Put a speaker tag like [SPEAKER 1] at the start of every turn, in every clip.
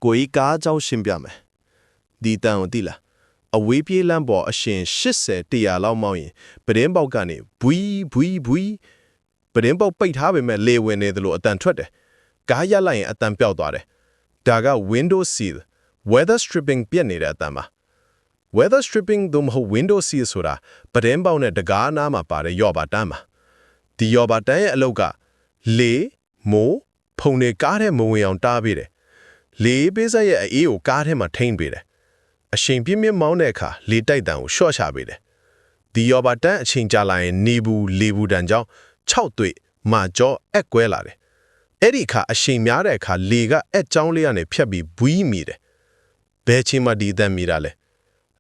[SPEAKER 1] ကိုကြီးကားเจ้าရှင်ပြမယ်ဒီတန်ကိုသိလားအဝေးပြေးလမ်းပေါ်အရှင်80 100လောက်မောင်းရင်ပဒင်းပေါက်ကနေဘွီဘွီဘွီပဒင်းပေါက်ပိတ်ထားပေမဲ့လေဝင်နေသလိုအတန်ထွက်တယ်ကားရက်လိုက်ရင်အတန်ပျောက်သွားတယ်ဒါက window seal weather stripping ပြက်နေတဲ့အတန်ပါ weather stripping သို့မဟုတ် window seal ဆိုတာပဒင်းပေါက်နဲ့တကားအနားမှာပါတဲ့ရော့ပါတန်းပါဒီရော့ပါတန်းရဲ့အလုပ်ကလေမိုးဖုန်တွေကားထဲမဝင်အောင်တားပေးတယ်လေပေးဆက်ရဲ့အေးကိုကားထဲမှာထိန်းပေးတယ်အရှိန်ပြင်းပြင်းမောင်းတဲ့အခါလေတိုက်တန်ကိုရှော့ချပေးတယ်ဒီရောပါတန်းအချိန်ကြာလာရင်နေဘူးလေဘူးတန်ကြောင့်6တွေ့မာကြောအက်ကွဲလာတယ်အဲ့ဒီအခါအရှိန်များတဲ့အခါလေကအက်ကြောင်းလေးကနေဖြတ်ပြီးဘွီးမိတယ်ဘယ်ချိန်မှဒီအတန်မိတာလဲ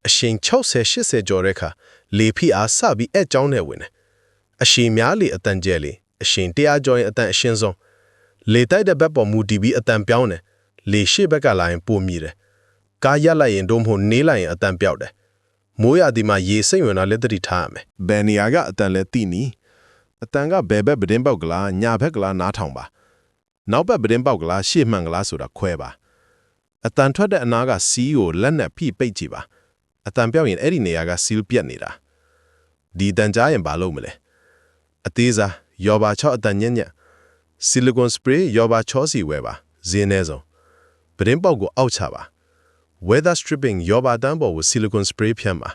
[SPEAKER 1] အရှိန်60 80ကျော်တဲ့အခါလေဖိအားစပြီးအက်ကြောင်းနဲ့ဝင်တယ်အရှိန်များလေအတန်ကျဲလေအရှိန်100ကျော်ရင်အတန်အရှင်းဆုံးလေတိုက်တဲ့ဘက်ပေါ်မူတည်ပြီးအတန်ပြောင်းတယ်လေရှေ့ဘက်ကလာရင်ပိုမြည်တယ်ကားရက်လိုက်ရင်တို့မဟုတ်နေလိုက်ရင်အတန်ပြောက်တယ်မိုးရသည်မှာရေစိတ်ဝင်တာလက်တတိထားရမယ်ဘယ်နေရာကအတန်လဲသိနီအတန်ကဘယ်ဘက်ပဒင်းပေါက်ကလားညာဘက်ကလားနားထောင်ပါနောက်ဘက်ပဒင်းပေါက်ကလားရှေ့မှန်ကလားဆိုတာခွဲပါအတန်ထွက်တဲ့အနားကစီးကိုလက်နဲ့ဖိပိတ်ကြည့်ပါအတန်ပြောက်ရင်အဲ့ဒီနေရာကစီးပြက်နေတာဒီတန်ကြားရင်ဘာလုပ်မလဲအသေးစားရောပါချော့အတန်ညံ့ညံ့ဆီလီကွန်စပရေးရောပါချောစီဝဲပါဈေးနေဆုံးပဒင်းပေါက်ကိုအောက်ချပါ weather stripping ရောပါတန်းပေါ်ကို silicone spray ဖြန်းပါ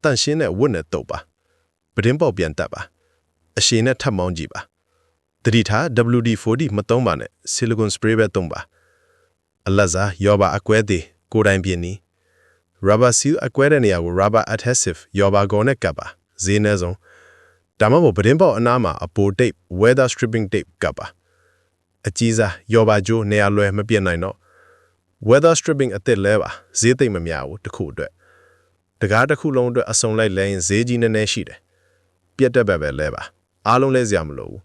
[SPEAKER 1] တန့်ရှင်းတဲ့ဝတ်နဲ့တုပ်ပါပဒင်းပေါက်ပြန်တက်ပါအရှိန်နဲ့ထပ်မောင်းကြည့်ပါတတိထား WD-40 မသုံးပါနဲ့ silicone spray ပဲသုံးပါအလတ်စားရောပါအကွဲသေးကိုယ်တိုင်ပြင်းနီ rubber seal အကွဲတဲ့နေရာကို rubber adhesive ရောပါကောနဲ့ကပ်ပါဈေးနေဆုံးဒါမှမဟုတ်ပဒင်းပေါက်အနားမှာအပို tape weather stripping tape ကပ်ပါအကြီးစားရောပါကြိုးနေရာလွယ်မပြတ်နိုင်တော့weather stripping အသစ်လဲပါဈေးသိမ့်မများဘူးတစ်ခုအတွက်တကားတစ်ခုလုံးအတွက်အစုံလိုက်လဲရင်ဈေးကြီးနည်းနည်းရှိတယ်ပြတ်တက်ပဲလဲပါအားလုံးလဲစရာမလိုဘူး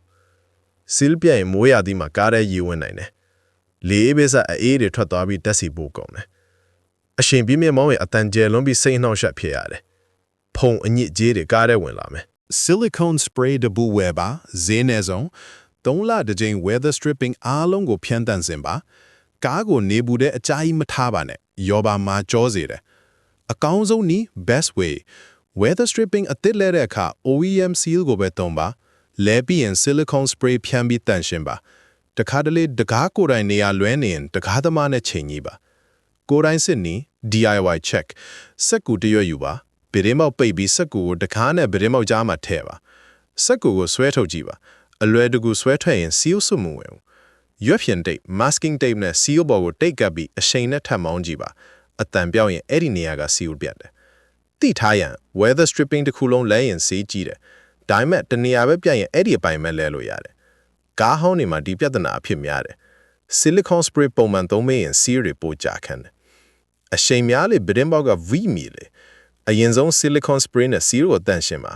[SPEAKER 1] ဆီလ်ပြတ်ရင်မိုးရသည်မှာကားထဲရေဝင်နိုင်တယ်လေအေးပေးစားအေးတွေထွက်သွားပြီးတက်စီပို့ကုန်တယ်အရှင်ပြင်းပြင်းမောင်းရင်အတန်ကျဲလွန်ပြီးစိတ်နှောက်ယှက်ဖြစ်ရတယ်ဖုံအညစ်ကြေးတွေကားထဲဝင်လာမယ် silicone spray တပူဝယ်ပါဈေးနေဆုံး3လတစ်ကြိမ် weather stripping အားလုံးကိုဖြန်းတန့်စင်ပါကားကိုနေဘူးတဲ့အကြာကြီးမထားပါနဲ့ရောပါမှာကြောစေတယ်အကောင်းဆုံးနည်း best way weather stripping အသစ်လဲတဲ့အခါ OEM seal ကိုပဲသုံးပါလဲပြီးရင် silicone spray ဖြန်းပြီးတန့်ရှင်းပါတခါတလေတကားကိုယ်တိုင်နေရာလွဲနေရင်တကားသမားနဲ့ချိန်ကြီးပါကိုယ်တိုင်စစ်နီး DIY check စက်ကူတရွတ်ယူပါဗီဒင်းမောက်ပိတ်ပြီးစက်ကူကိုတကားနဲ့ဗီဒင်းမောက်ကြားမှာထည့်ပါစက်ကူကိုဆွဲထုတ်ကြည့်ပါအလွယ်တကူဆွဲထွက်ရင် seal စွမှုဝင်ရွက်ဖြင် tape masking tape နဲ့ seal ဘော်ကိုတိတ်ကပ်ပြီးအရှိန်နဲ့ထပ်မောင်းကြည့်ပါအတန်ပြောင်းရင်အဲ့ဒီနေရာက seal ပြတ်တယ်တိထားရန် weather stripping တစ်ခုလုံးလဲရင်စေးကြည့်တယ်ဒါပေမဲ့တနေရာပဲပြတ်ရင်အဲ့ဒီအပိုင်းမဲ့လဲလို့ရတယ်ကားဟောင်းတွေမှာဒီပြဿနာအဖြစ်များတယ် silicone spray ပုံမှန်သုံးမေးရင် seal တွေပိုကြခံတယ်အရှိန်များလေဗီဒင်းဘောက်က V မီလေအရင်ဆုံး silicone spray နဲ့ seal ကိုတန့်ရှင်းပါ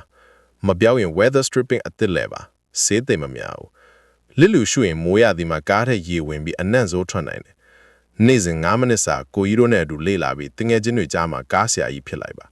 [SPEAKER 1] မပြောင်းရင် weather stripping အသစ်လဲပါစေးသိမ့်မများဘူးလစ်လူရှုရင်မိုးရသည်မှာကားထဲရေဝင်ပြီးအနံ့စိုးထွက်နိုင်တယ်နေ့စဉ်9မိနစ်စာကိုကြီးတို့နဲ့အတူလေ့လာပြီးတငယ်ချင်းတွေကြားမှာကားဆရာကြီးဖြစ်လိုက်ပါ